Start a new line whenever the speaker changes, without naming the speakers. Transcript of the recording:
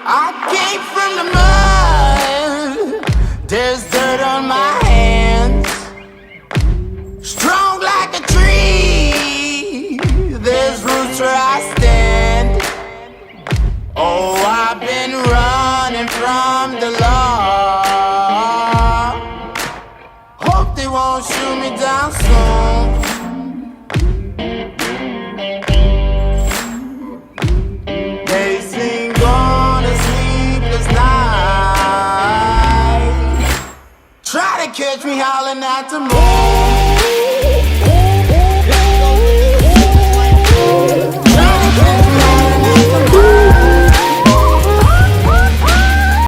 I came from the mud, there's dirt on my hands. Strong like a tree, there's roots where I stand. Oh, I've been running from the law. Hope they won't shoot me down soon. They sing on a sleepless night, try to catch me howling at the moon.